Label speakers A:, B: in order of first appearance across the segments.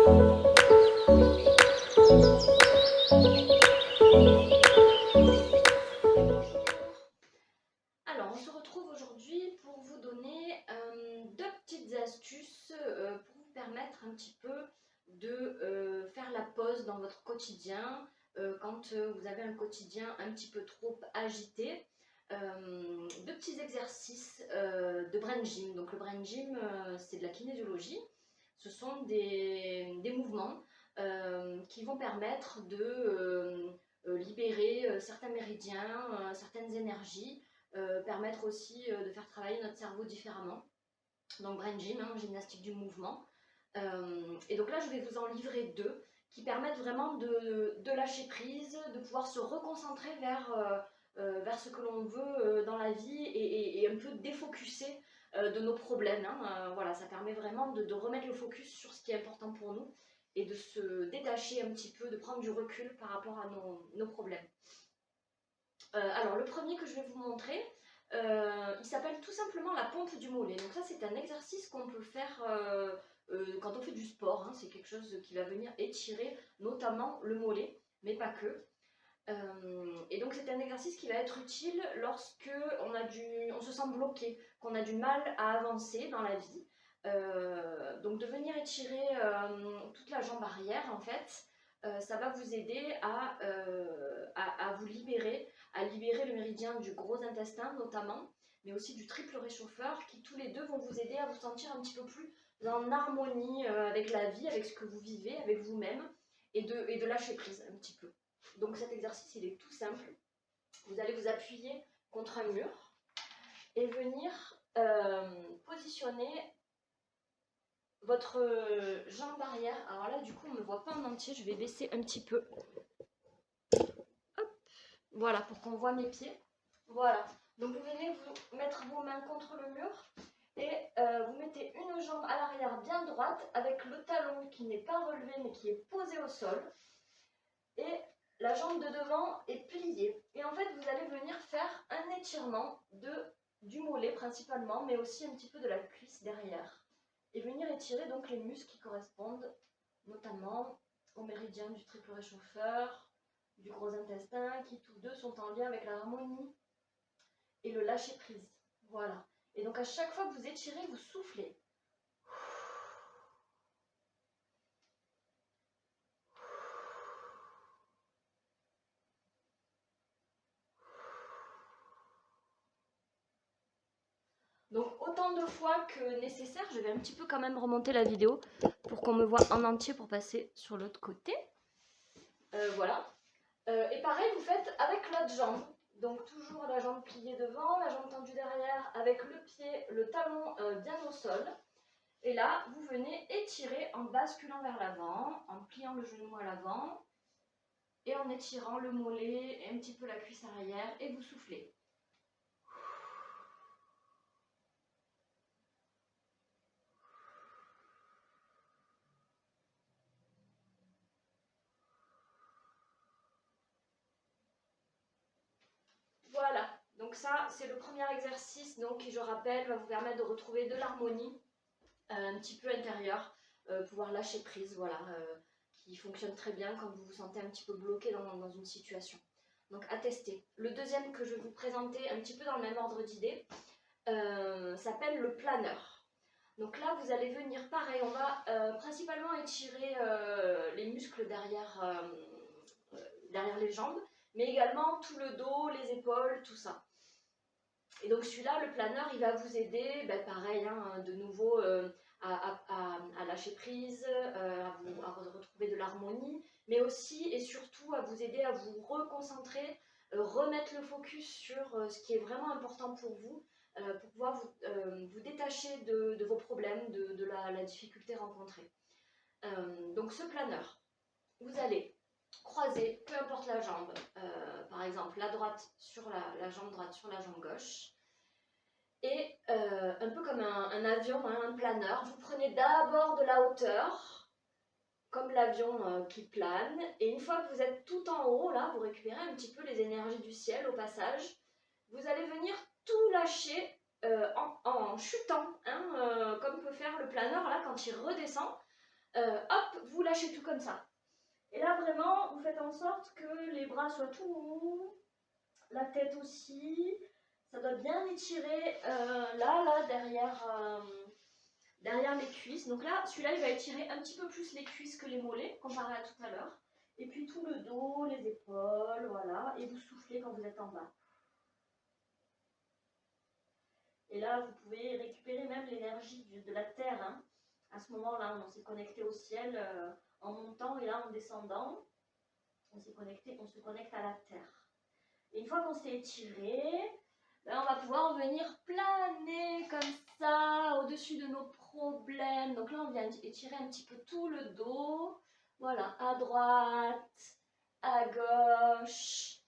A: Alors, on se retrouve aujourd'hui pour vous donner deux petites astuces pour vous permettre un petit peu de faire la pause dans votre quotidien quand vous avez un quotidien un petit peu trop agité. Deux petits exercices de brain gym. Donc le brain gym, c'est de la kinésiologie. Ce sont des mouvements qui vont permettre de libérer certains méridiens, certaines énergies, permettre aussi de faire travailler notre cerveau différemment. Donc brain gym, hein, gymnastique du mouvement. Et donc là, je vais vous en livrer deux qui permettent vraiment de lâcher prise, de pouvoir se reconcentrer vers ce que l'on veut dans la vie et un peu défocuser de nos problèmes. Hein. Voilà, ça permet vraiment de remettre le focus sur ce qui est important pour nous et de se détacher un petit peu, de prendre du recul par rapport à nos problèmes. Alors, le premier que je vais vous montrer, il s'appelle tout simplement la pompe du mollet. Donc ça, c'est un exercice qu'on peut faire quand on fait du sport. Hein. C'est quelque chose qui va venir étirer notamment le mollet, mais pas que. Et donc c'est un exercice qui va être utile lorsque on se sent bloqué, qu'on a du mal à avancer dans la vie. Donc de venir étirer toute la jambe arrière, en fait, ça va vous aider à vous libérer, à libérer le méridien du gros intestin notamment, mais aussi du triple réchauffeur, qui tous les deux vont vous aider à vous sentir un petit peu plus en harmonie avec la vie, avec ce que vous vivez, avec vous-même, et de lâcher prise un petit peu. Donc cet exercice, il est tout simple. Vous allez vous appuyer contre un mur et venir positionner votre jambe arrière. Alors là, du coup, on ne me voit pas en entier. Je vais baisser un petit peu. Hop. Voilà, pour qu'on voit mes pieds. Voilà. Donc vous venez vous mettre vos mains contre le mur et vous mettez une jambe à l'arrière bien droite avec le talon qui n'est pas relevé mais qui est posé au sol. Et la jambe de devant est pliée. Et en fait, vous allez venir faire un étirement du mollet principalement, mais aussi un petit peu de la cuisse derrière. Et venir étirer donc les muscles qui correspondent notamment au méridien du triple réchauffeur, du gros intestin, qui tous deux sont en lien avec l'harmonie et le lâcher prise. Voilà. Et donc à chaque fois que vous étirez, vous soufflez. Donc autant de fois que nécessaire, je vais un petit peu quand même remonter la vidéo pour qu'on me voit en entier pour passer sur l'autre côté. Voilà. Et pareil, vous faites avec l'autre jambe. Donc toujours la jambe pliée devant, la jambe tendue derrière, avec le pied, le talon bien au sol. Et là, vous venez étirer en basculant vers l'avant, en pliant le genou à l'avant, et en étirant le mollet et un petit peu la cuisse arrière, et vous soufflez. Voilà, donc ça c'est le premier exercice donc, qui, je rappelle, va vous permettre de retrouver de l'harmonie un petit peu intérieure, pouvoir lâcher prise, voilà, qui fonctionne très bien quand vous vous sentez un petit peu bloqué dans une situation. Donc à tester. Le deuxième que je vais vous présenter un petit peu dans le même ordre d'idée s'appelle le planeur. Donc là vous allez venir pareil, on va principalement étirer les muscles derrière les jambes, mais également tout le dos, les épaules, tout ça. Et donc celui-là, le planeur, il va vous aider, ben pareil, hein, de nouveau à lâcher prise, à retrouver de l'harmonie, mais aussi et surtout à vous aider à vous reconcentrer, remettre le focus sur ce qui est vraiment important pour vous pouvoir vous détacher de vos problèmes, de la difficulté rencontrée. Donc ce planeur, vous allez croiser, peu importe la jambe, par exemple la droite sur la jambe droite sur la jambe gauche, et un peu comme un avion, hein, un planeur, vous prenez d'abord de la hauteur, comme l'avion qui plane, et une fois que vous êtes tout en haut, là, vous récupérez un petit peu les énergies du ciel au passage, vous allez venir tout lâcher en chutant, hein, comme peut faire le planeur là quand il redescend. hop, vous lâchez tout comme ça. Et là, vraiment, vous faites en sorte que les bras soient tout mous, la tête aussi. Ça doit bien étirer là, derrière les cuisses. Donc là, celui-là, il va étirer un petit peu plus les cuisses que les mollets, comparé à tout à l'heure. Et puis tout le dos, les épaules, voilà. Et vous soufflez quand vous êtes en bas. Et là, vous pouvez récupérer même l'énergie de la terre. Hein. À ce moment-là, on s'est connecté au ciel en montant et là en descendant, on se connecte à la terre. Et une fois qu'on s'est étiré, ben, on va pouvoir venir planer comme ça au-dessus de nos problèmes. Donc là, on vient étirer un petit peu tout le dos. Voilà, à droite, à gauche.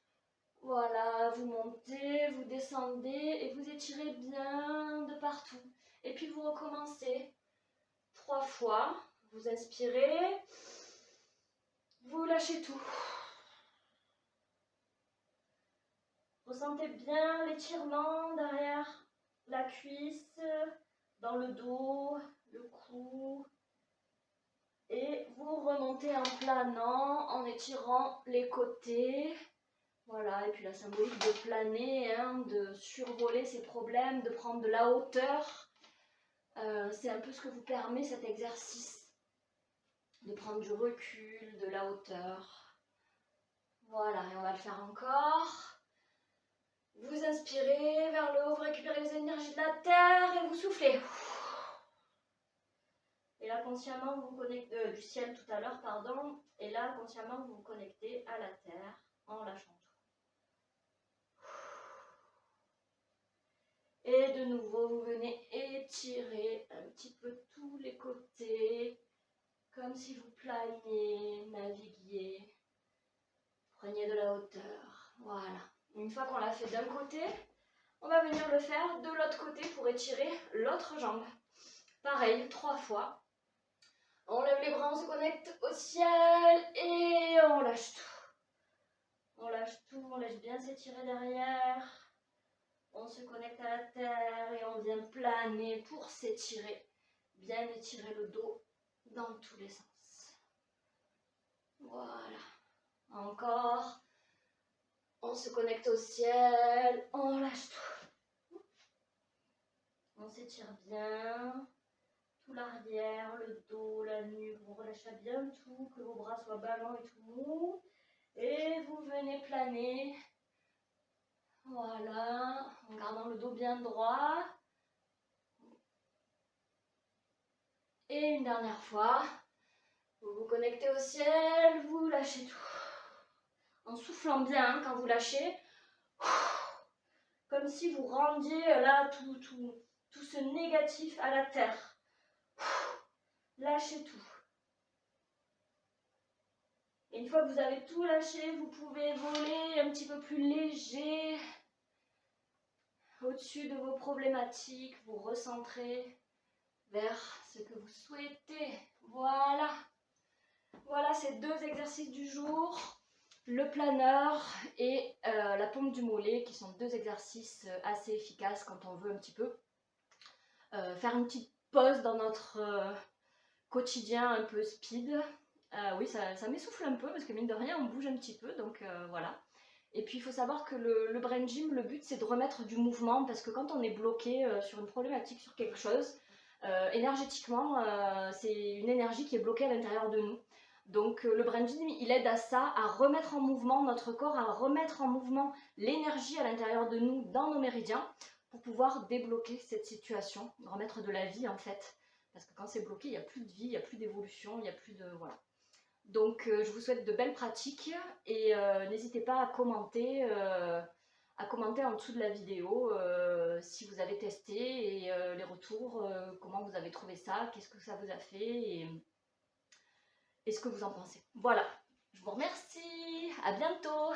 A: Voilà, vous montez, vous descendez et vous étirez bien de partout. Et puis vous recommencez 3 fois. Vous inspirez, vous lâchez tout. Ressentez bien l'étirement derrière la cuisse, dans le dos, le cou. Et vous remontez en planant, en étirant les côtés. Voilà, et puis la symbolique de planer, hein, de survoler ses problèmes, de prendre de la hauteur. C'est un peu ce que vous permet cet exercice. De prendre du recul, de la hauteur. Voilà, et on va le faire encore. Vous inspirez vers le haut, vous récupérez les énergies de la terre et vous soufflez. Et là, consciemment, vous vous connectez du ciel tout à l'heure, pardon. Et là, consciemment, vous vous connectez à la terre en lâchant tout. Et de nouveau, vous venez étirer un petit peu tous les côtés, comme si vous planiez, naviguiez. Prenez de la hauteur. Voilà. Une fois qu'on l'a fait d'un côté, on va venir le faire de l'autre côté pour étirer l'autre jambe. Pareil, 3 fois. On lève les bras, on se connecte au ciel et on lâche tout. On lâche tout, on laisse bien s'étirer derrière. On se connecte à la terre et on vient planer pour s'étirer. Bien étirer le dos dans tous les sens. Voilà. Encore. On se connecte au ciel, on lâche tout. On s'étire bien. Tout l'arrière, le dos, la nuque, vous relâchez bien tout, que vos bras soient ballants et tout mou. Et vous venez planer. Voilà, en gardant le dos bien droit. Et une dernière fois, vous vous connectez au ciel, vous lâchez tout. En soufflant bien quand vous lâchez, comme si vous rendiez là tout ce négatif à la terre. Lâchez tout. Et une fois que vous avez tout lâché, vous pouvez voler un petit peu plus léger au-dessus de vos problématiques, vous recentrer vers ce que vous souhaitez. Voilà. Voilà ces 2 exercices du jour, le planeur et la pompe du mollet, qui sont 2 exercices assez efficaces quand on veut un petit peu faire une petite pause dans notre quotidien un peu speed. Oui, ça m'essouffle un peu parce que mine de rien, on bouge un petit peu, donc voilà. Et puis il faut savoir que le brain gym, le but c'est de remettre du mouvement parce que quand on est bloqué sur une problématique, sur quelque chose, énergétiquement, c'est une énergie qui est bloquée à l'intérieur de nous. Donc le brain gym, il aide à ça, à remettre en mouvement notre corps, à remettre en mouvement l'énergie à l'intérieur de nous dans nos méridiens pour pouvoir débloquer cette situation, remettre de la vie en fait. Parce que quand c'est bloqué, il n'y a plus de vie, il n'y a plus d'évolution, il n'y a plus de... Voilà. Donc je vous souhaite de belles pratiques et n'hésitez pas à commenter en dessous de la vidéo si vous avez testé et les retours, comment vous avez trouvé ça, qu'est-ce que ça vous a fait et ce que vous en pensez. Voilà, je vous remercie, à bientôt.